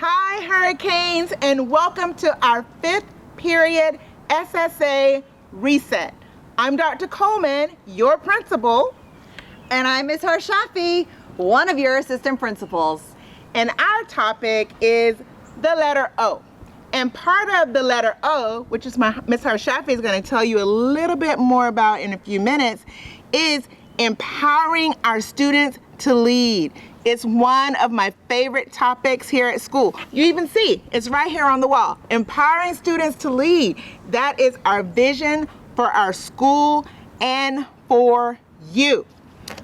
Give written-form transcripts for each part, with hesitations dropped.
Hi, Hurricanes, and welcome to our 5th period SSA Reset. I'm Dr. Coleman, your principal. And I'm Ms. Harshafi, one of your assistant principals. And our topic is the letter O. And part of the letter O, which is Ms. Harshafi is going to tell you a little bit more about in a few minutes, is empowering our students to lead. It's one of my favorite topics here at school. You even see, it's right here on the wall. Empowering students to lead. That is our vision for our school and for you.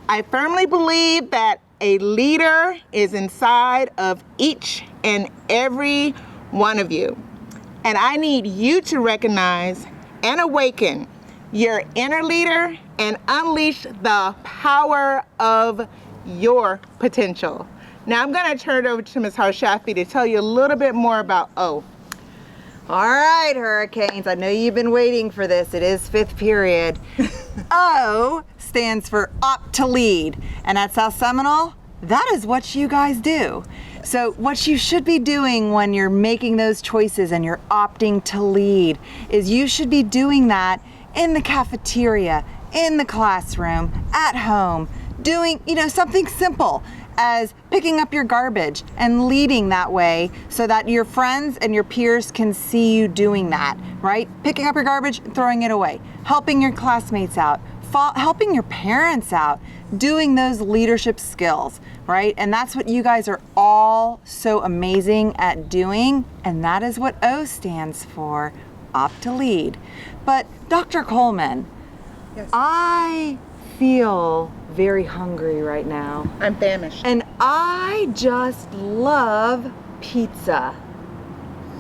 I firmly believe that a leader is inside of each and every one of you. And I need you to recognize and awaken your inner leader and unleash the power of your potential. Now I'm going to turn it over to Ms. Harshafi to tell you a little bit more about O. All right, Hurricanes, I know you've been waiting for this. It is 5th period. O stands for Opt to Lead. And at South Seminole, that is what you guys do. So what you should be doing when you're making those choices and you're opting to lead is you should be doing that in the cafeteria, in the classroom, at home, doing, something simple as picking up your garbage and leading that way so that your friends and your peers can see you doing that, right? Picking up your garbage and throwing it away, helping your classmates out, helping your parents out, doing those leadership skills, right? And that's what you guys are all so amazing at doing, and that is what O stands for, Opt to Lead. But Dr. Coleman, Yes. I feel very hungry right now. I'm famished. And I just love pizza.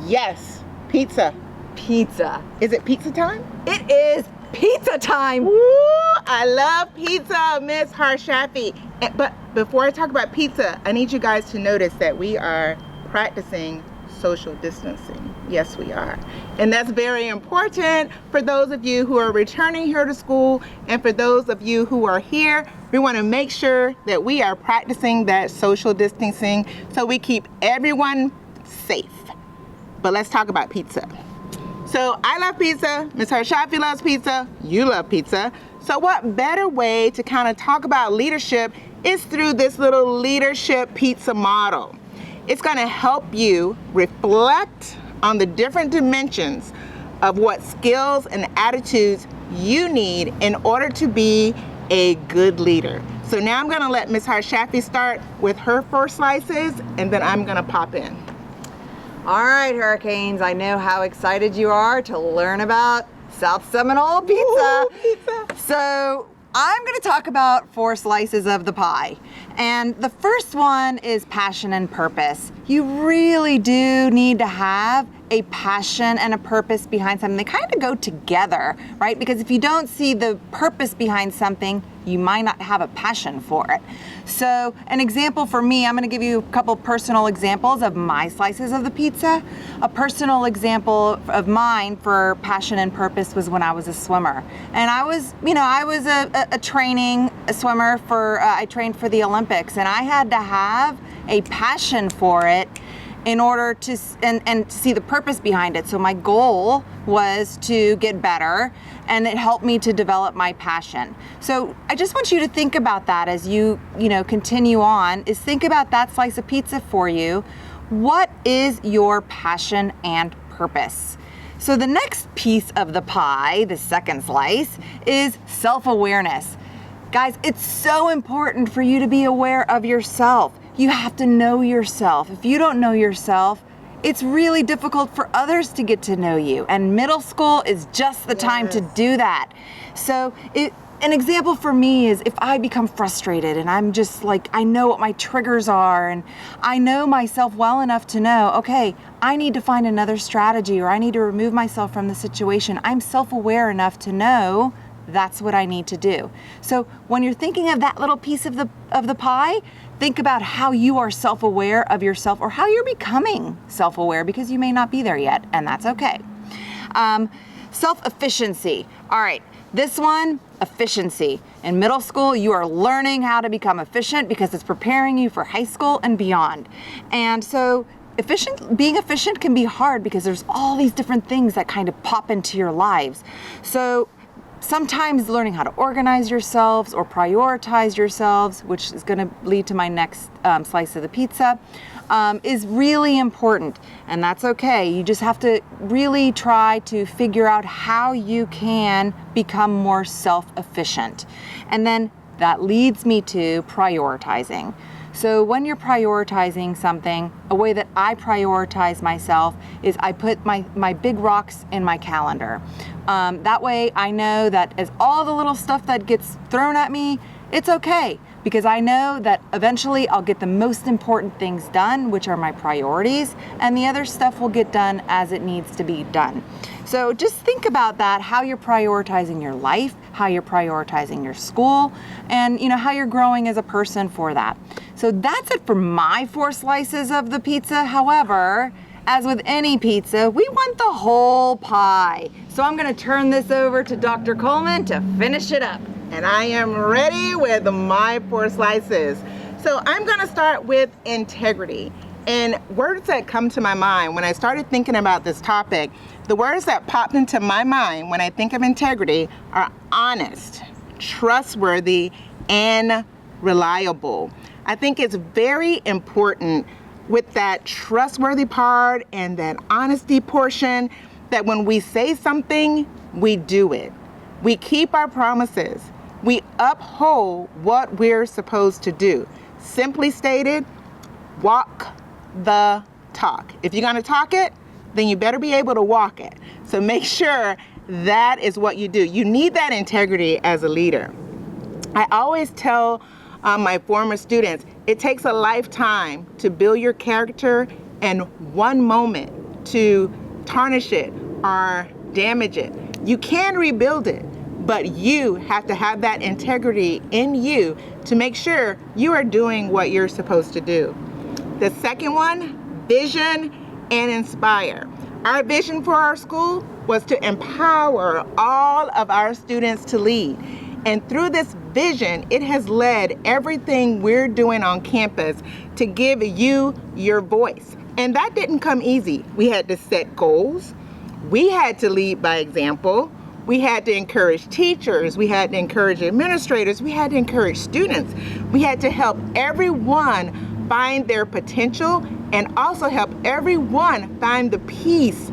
Yes, pizza. Pizza. Is it pizza time? It is pizza time. Woo! I love pizza, Ms. Harshafi. But before I talk about pizza, I need you guys to notice that we are practicing social distancing. Yes, we are. And that's very important for those of you who are returning here to school, and for those of you who are here. We want to make sure that we are practicing that social distancing so we keep everyone safe. But let's talk about pizza. So I love pizza, Ms. Harshafi loves pizza, you love pizza. So what better way to kind of talk about leadership is through this little leadership pizza model. It's going to help you reflect on the different dimensions of what skills and attitudes you need in order to be a good leader. So now I'm going to let Ms. Harshafi start with her 4 slices, and then I'm going to pop in. All right, Hurricanes, I know how excited you are to learn about South Seminole pizza. Ooh, pizza. So I'm going to talk about 4 slices of the pie. And the first one is passion and purpose. You really do need to have a passion and a purpose behind something. They kind of go together, right? Because if you don't see the purpose behind something, you might not have a passion for it. So an example for me, I'm going to give you a couple personal examples of my slices of the pizza. A personal example of mine for passion and purpose was when I was a swimmer. And I was a swimmer for, I trained for the Olympics, and I had to have a passion for it in order to, and to see the purpose behind it. So my goal was to get better, and it helped me to develop my passion. So I just want you to think about that as you continue on, is think about that slice of pizza for you. What is your passion and purpose? So the next piece of the pie, the second slice, is self-awareness. Guys, it's so important for you to be aware of yourself. You have to know yourself. If you don't know yourself, it's really difficult for others to get to know you. And middle school is just the time to do that. So an example for me is if I become frustrated and I'm just like, I know what my triggers are and I know myself well enough to know, okay, I need to find another strategy, or I need to remove myself from the situation. I'm self-aware enough to know that's what I need to do. So when you're thinking of that little piece of the pie, think about how you are self-aware of yourself, or how you're becoming self-aware, because you may not be there yet, and that's okay. Self-efficiency. All right, this one, efficiency. In middle school, you are learning how to become efficient because it's preparing you for high school and beyond. And so being efficient can be hard because there's all these different things that kind of pop into your lives. So sometimes learning how to organize yourselves or prioritize yourselves, which is going to lead to my next slice of the pizza, is really important. And that's okay. You just have to really try to figure out how you can become more self-efficient. And then that leads me to prioritizing. So when you're prioritizing something, a way that I prioritize myself is I put my big rocks in my calendar. That way I know that as all the little stuff that gets thrown at me, it's okay, because I know that eventually I'll get the most important things done, which are my priorities, and the other stuff will get done as it needs to be done. So just think about that, how you're prioritizing your life, how you're prioritizing your school, and how you're growing as a person for that. So that's it for my 4 slices of the pizza. However, as with any pizza, we want the whole pie. So I'm gonna turn this over to Dr. Coleman to finish it up. And I am ready with my 4 slices. So I'm gonna start with integrity. And words that come to my mind when I started thinking about this topic, the words that popped into my mind when I think of integrity are honest, trustworthy, and reliable. I think it's very important with that trustworthy part and that honesty portion that when we say something, we do it. We keep our promises. We uphold what we're supposed to do. Simply stated, walk the talk. If you're gonna talk it, then you better be able to walk it. So make sure that is what you do. You need that integrity as a leader. I always tell my former students, it takes a lifetime to build your character and one moment to tarnish it or damage it. You can rebuild it, but you have to have that integrity in you to make sure you are doing what you're supposed to do. The second one, vision and inspire. Our vision for our school was to empower all of our students to lead. And through this vision, it has led everything we're doing on campus to give you your voice. And that didn't come easy. We had to set goals. We had to lead by example. We had to encourage teachers. We had to encourage administrators. We had to encourage students. We had to help everyone find their potential and also help everyone find the piece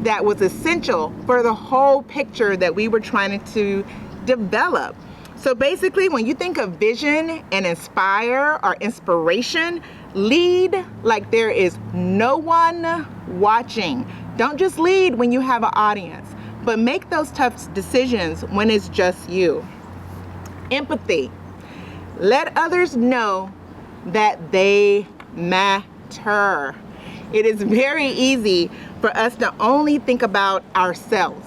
that was essential for the whole picture that we were trying to develop. So basically, when you think of vision and inspire or inspiration, lead like there is no one watching. Don't just lead when you have an audience, but make those tough decisions when it's just you. Empathy. Let others know that they matter. It is very easy for us to only think about ourselves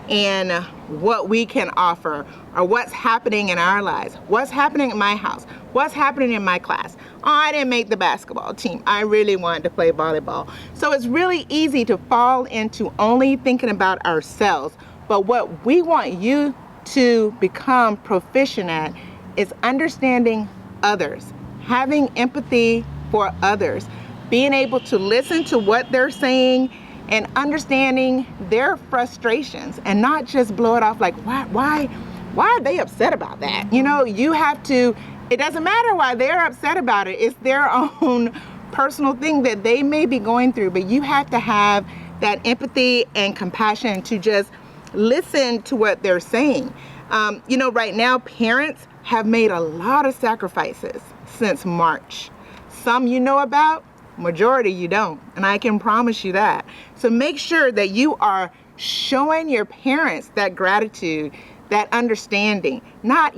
and what we can offer or what's happening in our lives, what's happening in my house, what's happening in my class. Oh, I didn't make the basketball team. I really wanted to play volleyball. So it's really easy to fall into only thinking about ourselves. But what we want you to become proficient at is understanding others, having empathy for others, being able to listen to what they're saying and understanding their frustrations and not just blow it off like, why are they upset about that? You have to, it doesn't matter why they're upset about it. It's their own personal thing that they may be going through, but you have to have that empathy and compassion to just listen to what they're saying. Right now, parents have made a lot of sacrifices since March. Some you know about, majority you don't, and I can promise you that. So make sure that you are showing your parents that gratitude, that understanding, not,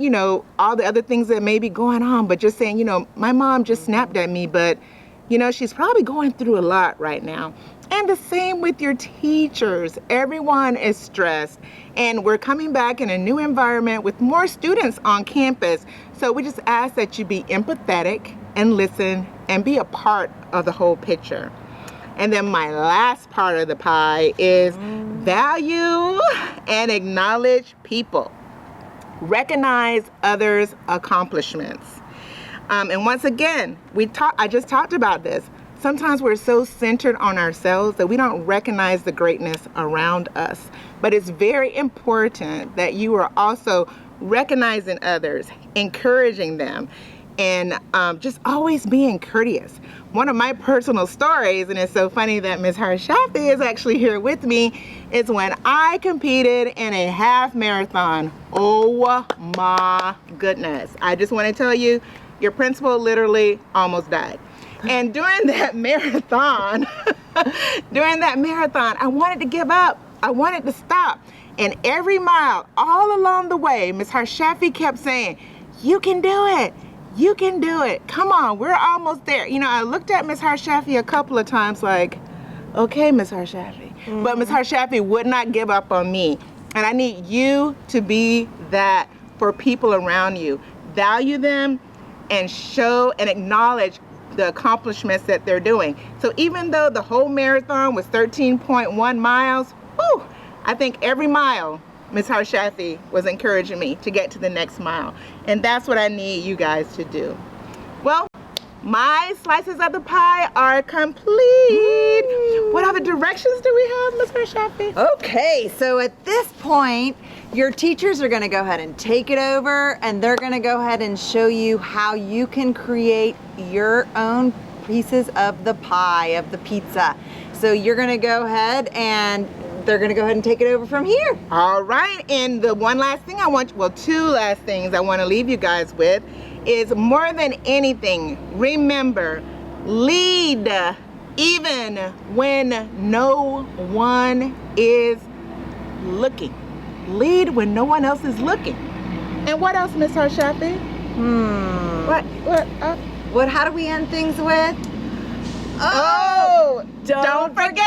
all the other things that may be going on, but just saying, my mom just snapped at me, but, she's probably going through a lot right now. And the same with your teachers. Everyone is stressed, and we're coming back in a new environment with more students on campus. So we just ask that you be empathetic and listen and be a part of the whole picture. And then my last part of the pie is value and acknowledge people. Recognize others' accomplishments. And once again, I just talked about this. sometimes we're so centered on ourselves that we don't recognize the greatness around us. But it's very important that you are also recognizing others, encouraging them, and just always being courteous. One of my personal stories, and it's so funny that Ms. Harshafi is actually here with me, is when I competed in a half marathon. Oh my goodness. I just want to tell you, your principal literally almost died. And during that marathon, I wanted to give up. I wanted to stop. And every mile, all along the way, Ms. Harshafi kept saying, you can do it. You can do it. Come on, we're almost there. You know, I looked at Ms. Harshafi a couple of times like, okay, Ms. Harshafi. Mm-hmm. But Ms. Harshafi would not give up on me. And I need you to be that for people around you. Value them and show and acknowledge the accomplishments that they're doing. So even though the whole marathon was 13.1 miles, whew, I think every mile Ms. Harshafi was encouraging me to get to the next mile. And that's what I need you guys to do. Well, my slices of the pie are complete. What other directions do we have, Ms. Harshafi? Okay, so at this point, your teachers are gonna go ahead and take it over, and they're gonna go ahead and show you how you can create your own pieces of the pie, of the pizza. So you're gonna go ahead and they're gonna go ahead and take it over from here. All right, and the one last thing two last things I wanna leave you guys with is, more than anything, remember, lead even when no one is looking. Lead when no one else is looking. And what else, Ms. Harshafi? How do we end things with? Oh, don't forget